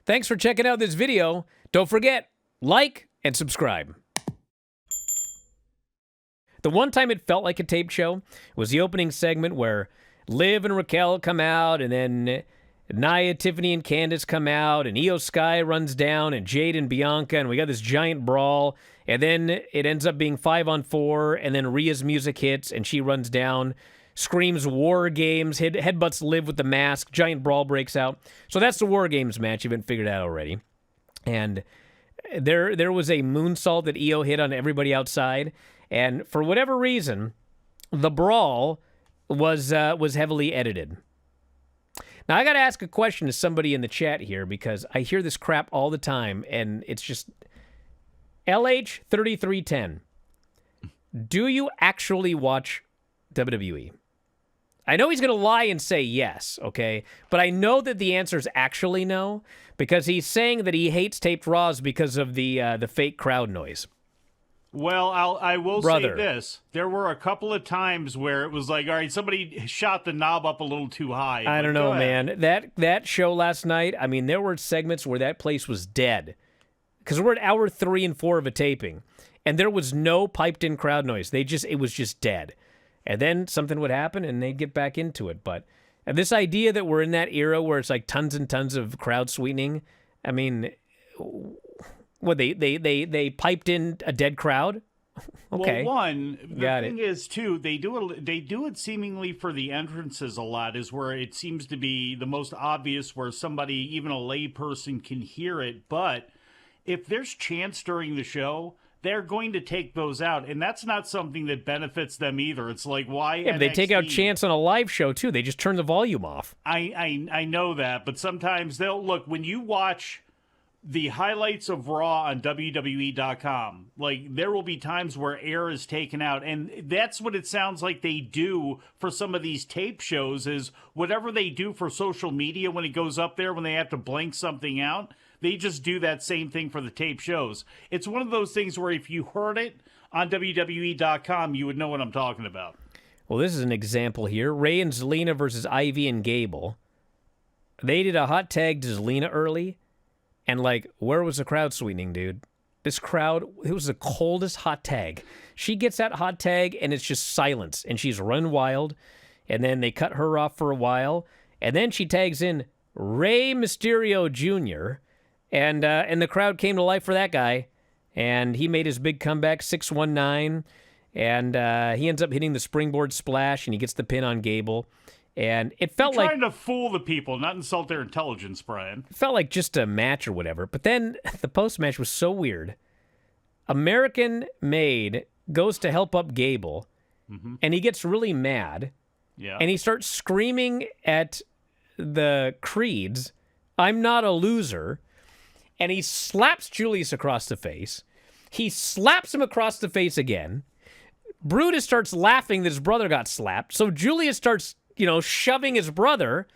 Thanks for checking out this video. Don't forget, like and subscribe. The one time it felt like a tape show was the opening segment where Liv and Raquel come out, and then Nia, Tiffany, and Candice come out, and Io Sky runs down, and Jade and Bianca, and we got this giant brawl, and then it ends up being 5-on-4, and then Rhea's music hits, and she runs down, screams WarGames, headbutts Liv with the mask, giant brawl breaks out. So that's the WarGames match, you've been figured out already. And there was a moonsault that Io hit on everybody outside, and for whatever reason, the brawl was heavily edited. Now, I got to ask a question to somebody in the chat here because I hear this crap all the time, and it's just... LH3310, do you actually watch WWE? I know he's going to lie and say yes, okay? But I know that the answer is actually no, because he's saying that he hates taped Raws because of the fake crowd noise. Well, I will say this. There were a couple of times where it was like, all right, somebody shot the knob up a little too high. I don't know, man. That show last night, I mean, there were segments where that place was dead. Because we're at hour 3 and 4 of a taping, and there was no piped-in crowd noise. It was just dead. And then something would happen, and they'd get back into it. But this idea that we're in that era where it's like tons and tons of crowd sweetening, I mean... What, they piped in a dead crowd? Okay. Well, the thing is, too, they do it seemingly for the entrances a lot, is where it seems to be the most obvious where somebody, even a lay person, can hear it. But if there's chants during the show, they're going to take those out, and that's not something that benefits them either. It's like, why? Yeah, but they take out chants on a live show, too. They just turn the volume off. I know that, but sometimes they'll... Look, when you watch... the highlights of Raw on WWE.com, like, there will be times where air is taken out, and that's what it sounds like they do for some of these tape shows, is whatever they do for social media when it goes up there, when they have to blank something out, they just do that same thing for the tape shows. It's one of those things where if you heard it on WWE.com, you would know what I'm talking about. Well, this is an example here. Ray and Zelina versus Ivy and Gable. They did a hot tag to Zelina early. And, like, where was the crowd sweetening, dude? This crowd, it was the coldest hot tag. She gets that hot tag, and it's just silence. And she's run wild. And then they cut her off for a while. And then she tags in Rey Mysterio Jr. And the crowd came to life for that guy. And he made his big comeback, 619. And he ends up hitting the springboard splash, and he gets the pin on Gable. And it felt You're like... trying to fool the people, not insult their intelligence, Brian. It felt like just a match or whatever. But then the post-match was so weird. American Made goes to help up Gable, and he gets really mad. Yeah. And he starts screaming at the Creeds, "I'm not a loser." And he slaps Julius across the face. He slaps him across the face again. Brutus starts laughing that his brother got slapped. So Julius starts... shoving his brother,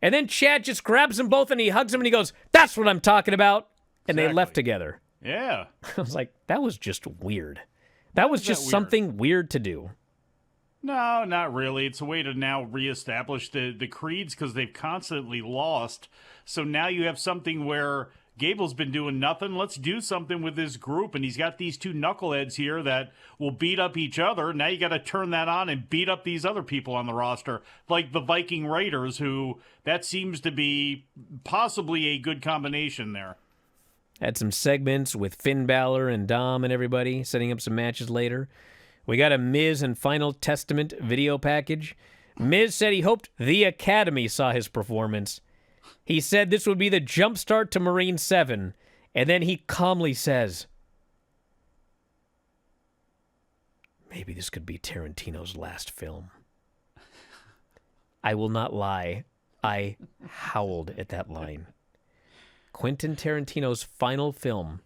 and then Chad just grabs them both and he hugs him and he goes, "That's what I'm talking about." And they left together. Yeah. I was like, that was just weird. That was just something weird to do. No, not really. It's a way to now reestablish the Creeds because they've constantly lost. So now you have something where Gable's been doing nothing. Let's do something with this group. And he's got these two knuckleheads here that will beat up each other. Now you got to turn that on and beat up these other people on the roster, like the Viking Raiders, who that seems to be possibly a good combination there. Had some segments with Finn Balor and Dom and everybody, setting up some matches later. We got a Miz and Final Testament video package. Miz said he hoped the Academy saw his performance. He said this would be the jumpstart to Marine 7, and then he calmly says, "Maybe this could be Tarantino's last film." I will not lie. I howled at that line. Quentin Tarantino's final film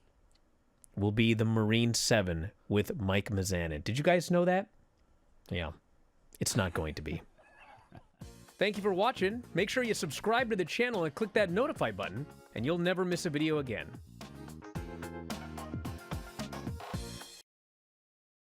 will be the Marine 7 with Mike Mizanin. Did you guys know that? Yeah. It's not going to be. Thank you for watching. Make sure you subscribe to the channel and click that notify button, and you'll never miss a video again.